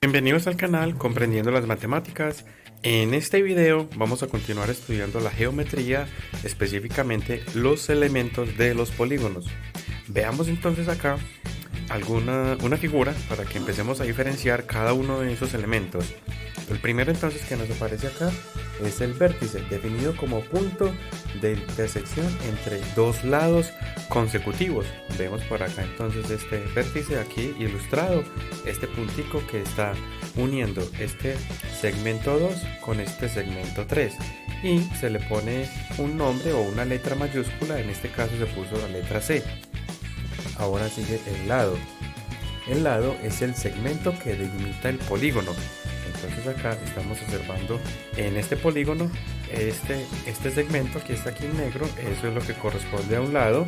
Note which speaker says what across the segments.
Speaker 1: Bienvenidos al canal Comprendiendo las Matemáticas. En este video vamos a continuar estudiando la geometría, específicamente los elementos de los polígonos. Veamos entonces acá una figura para que empecemos a diferenciar cada uno de esos elementos. El primero entonces que nos aparece acá es el vértice, definido como punto de intersección entre dos lados consecutivos. Vemos por acá entonces este vértice aquí ilustrado, este puntico que está uniendo este segmento 2 con este segmento 3 y se le pone un nombre o una letra mayúscula. En este caso se puso la letra C. Ahora sigue el lado. El lado es el segmento que delimita el polígono. Entonces acá estamos observando en este polígono este segmento que está aquí en negro. Eso es lo que corresponde a un lado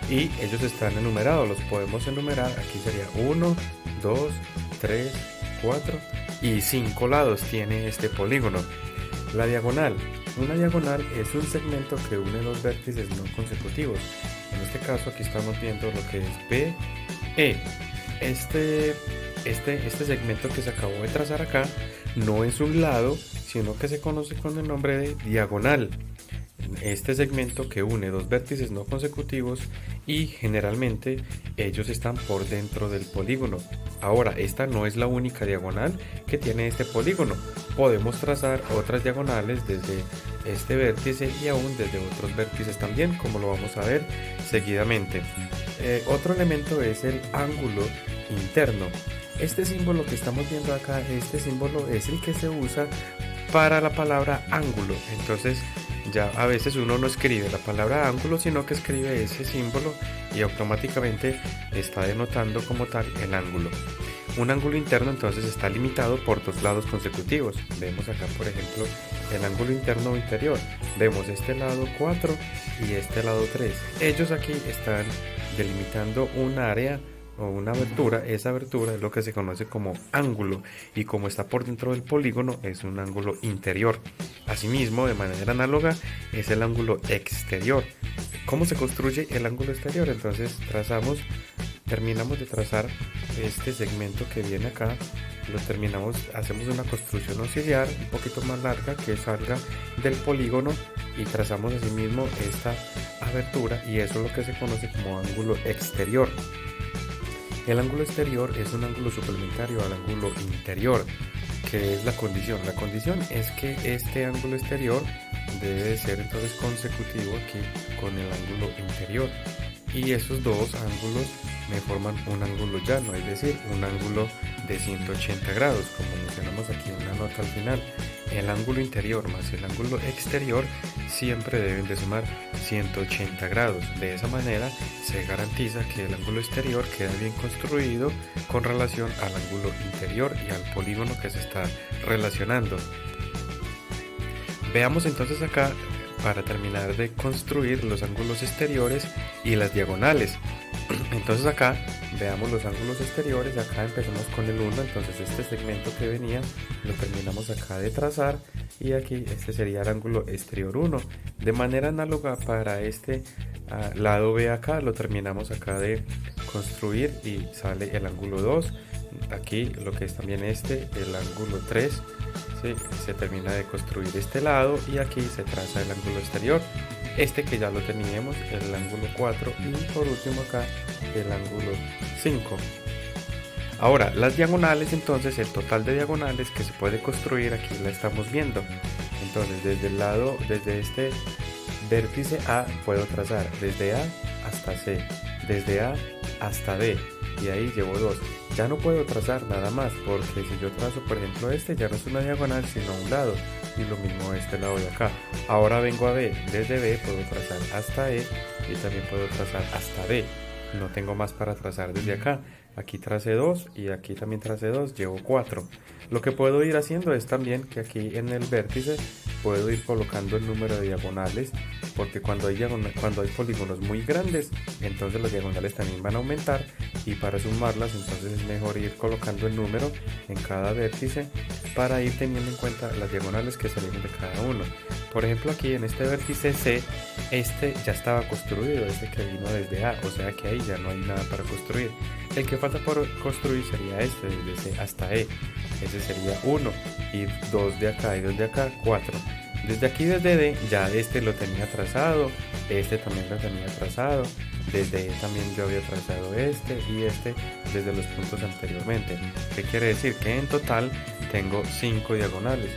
Speaker 1: y ellos están enumerados, los podemos enumerar. Aquí sería 1, 2, 3, 4 y 5 lados tiene este polígono. La diagonal. Una diagonal es un segmento que une dos vértices no consecutivos. En este caso aquí estamos viendo lo que es BE. Este segmento que se acabó de trazar acá no es un lado, sino que se conoce con el nombre de diagonal. Este segmento que une dos vértices no consecutivos y generalmente ellos están por dentro del polígono. Ahora, esta no es la única diagonal que tiene este polígono. Podemos trazar otras diagonales desde este vértice y aún desde otros vértices también, como lo vamos a ver seguidamente. Otro elemento es el ángulo interno. Este símbolo que estamos viendo acá, este símbolo es el que se usa para la palabra ángulo. Entonces ya a veces uno no escribe la palabra ángulo, sino que escribe ese símbolo y automáticamente está denotando como tal el ángulo. Un ángulo interno entonces está limitado por dos lados consecutivos. Vemos acá por ejemplo el ángulo interno o interior. Vemos este lado 4 y este lado 3. Ellos aquí están delimitando un área o una abertura. Esa abertura es lo que se conoce como ángulo y como está por dentro del polígono es un ángulo interior. Asimismo, de manera análoga, es el ángulo exterior. ¿Cómo se construye el ángulo exterior? Entonces terminamos de trazar este segmento que viene acá, hacemos una construcción auxiliar un poquito más larga que salga del polígono y trazamos asimismo esta abertura y eso es lo que se conoce como ángulo exterior. El ángulo exterior es un ángulo suplementario al ángulo interior, que es la condición. La condición es que este ángulo exterior debe de ser entonces consecutivo aquí con el ángulo interior. Y esos dos ángulos me forman un ángulo llano, es decir, un ángulo de 180 grados, como mencionamos aquí en la nota al final. El ángulo interior más el ángulo exterior siempre deben de sumar 180 grados. De esa manera se garantiza que el ángulo exterior queda bien construido con relación al ángulo interior y al polígono que se está relacionando. Veamos entonces acá, para terminar de construir, los ángulos exteriores y las diagonales. Entonces acá veamos los ángulos exteriores. Acá empezamos con el 1, entonces este segmento que venía lo terminamos acá de trazar y aquí este sería el ángulo exterior 1. De manera análoga para este lado B acá lo terminamos acá de construir y sale el ángulo 2. Aquí lo que es también el ángulo 3, ¿sí? Se termina de construir este lado y aquí se traza el ángulo exterior. Este que ya lo teníamos, el ángulo 4 y por último acá el ángulo 5. Ahora las diagonales, entonces el total de diagonales que se puede construir aquí la estamos viendo. Entonces desde este vértice A puedo trazar desde A hasta C, desde A hasta D y ahí llevo 2. Ya no puedo trazar nada más porque si yo trazo por ejemplo ya no es una diagonal sino un lado y lo mismo este lado de acá. Ahora vengo a B, desde B puedo trazar hasta E y también puedo trazar hasta D. No tengo más para trazar desde acá. Aquí tracé 2 y aquí también tracé 2, llevo 4. Lo que puedo ir haciendo es también que aquí en el vértice puedo ir colocando el número de diagonales, porque cuando hay polígonos muy grandes, entonces las diagonales también van a aumentar y para sumarlas entonces es mejor ir colocando el número en cada vértice para ir teniendo en cuenta las diagonales que salieron de cada uno. Por ejemplo, aquí en este vértice C, este ya estaba construido, este que vino desde A, o sea que ahí ya no hay nada para construir. El que falta por construir sería este, desde C hasta E. Ese sería 1, y 2 de acá y 2 de acá, 4. Desde aquí, desde D, ya este lo tenía trazado, este también lo tenía trazado, desde E también yo había trazado este y este desde los puntos anteriormente. ¿Qué quiere decir? Que en total tengo 5 diagonales.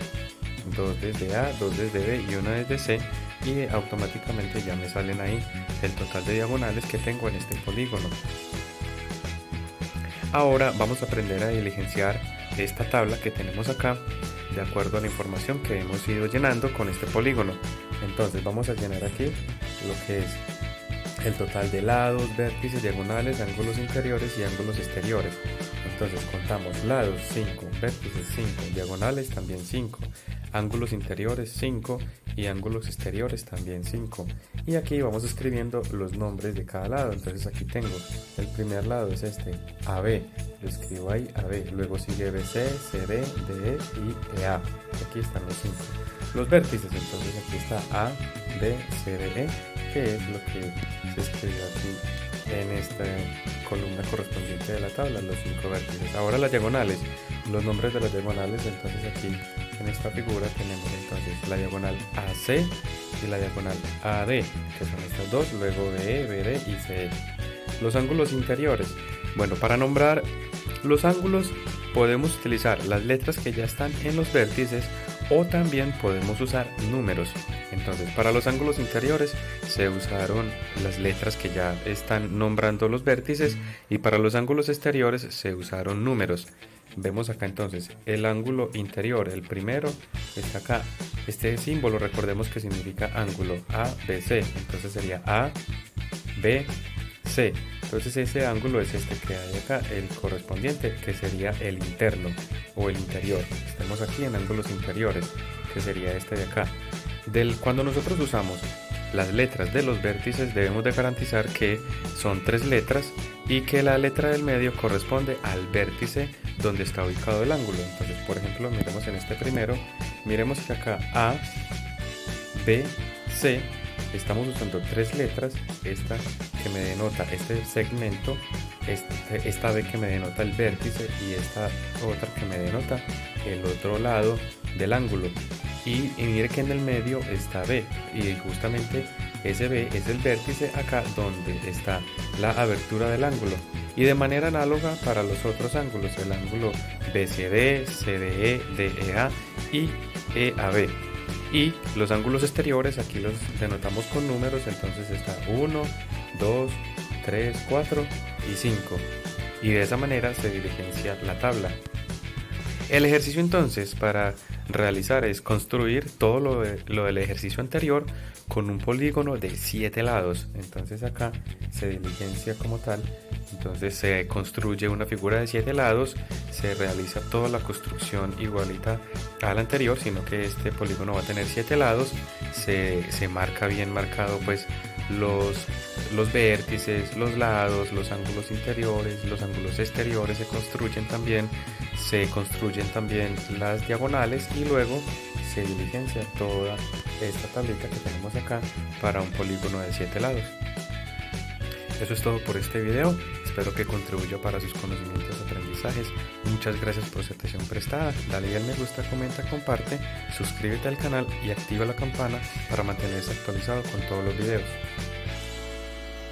Speaker 1: 2 desde A, 2 desde B y 1 desde C, y automáticamente ya me salen ahí el total de diagonales que tengo en este polígono. Ahora vamos a aprender a diligenciar esta tabla que tenemos acá de acuerdo a la información que hemos ido llenando con este polígono. Entonces vamos a llenar aquí lo que es el total de lados, vértices, diagonales, ángulos interiores y ángulos exteriores. Entonces contamos lados 5, vértices 5, diagonales también 5, ángulos interiores 5 y ángulos exteriores también 5. Y aquí vamos escribiendo los nombres de cada lado. Entonces aquí tengo el primer lado, es este, AB, lo escribo ahí, AB, luego sigue BC, CD, DE y EA. Aquí están los 5. Los vértices, entonces aquí está A, B, C, D, E, que es lo que se escribe aquí en esta columna correspondiente de la tabla, los 5 vértices. Ahora las diagonales, los nombres de las diagonales. Entonces aquí en esta figura tenemos entonces la diagonal AC y la diagonal AD, que son estas dos, luego DE, BD y CE. Los ángulos interiores. Bueno, para nombrar los ángulos podemos utilizar las letras que ya están en los vértices, o también podemos usar números. Entonces, para los ángulos interiores se usaron las letras que ya están nombrando los vértices, y para los ángulos exteriores se usaron números. Vemos acá entonces el ángulo interior, el primero está acá. Este símbolo, recordemos que significa ángulo, ABC, entonces sería A, B, C. Entonces ese ángulo es este que hay acá, el correspondiente, que sería el interno o el interior. Estamos aquí en ángulos interiores, que sería este de acá. Cuando nosotros usamos las letras de los vértices, debemos de garantizar que son 3 letras y que la letra del medio corresponde al vértice donde está ubicado el ángulo. Entonces, por ejemplo, miremos en este primero, miremos que acá A, B, C, estamos usando 3 letras, esta que me denota este segmento, esta B que me denota el vértice y esta otra que me denota el otro lado del ángulo. Y mire que en el medio está B, y justamente ese B es el vértice acá donde está la abertura del ángulo. Y de manera análoga para los otros ángulos, el ángulo BCD, CDE, DEA y EAB. Y los ángulos exteriores aquí los denotamos con números, entonces está 1, 2, 3, 4 y 5. Y de esa manera se diligencia la tabla. El ejercicio entonces para realizar es construir todo lo del ejercicio anterior con un polígono de 7 lados. Entonces acá se diligencia como tal. Entonces se construye una figura de 7 lados, se realiza toda la construcción igualita a la anterior, sino que este polígono va a tener 7 lados. Se marca bien marcado pues los vértices, los lados, los ángulos interiores, los ángulos exteriores se construyen también las diagonales, y luego se diligencia toda esta tablita que tenemos acá para un polígono de 7 lados. Eso es todo por este video, espero que contribuya para sus conocimientos y aprendizajes. Muchas gracias por su atención prestada, dale al me gusta, comenta, comparte, suscríbete al canal y activa la campana para mantenerse actualizado con todos los videos.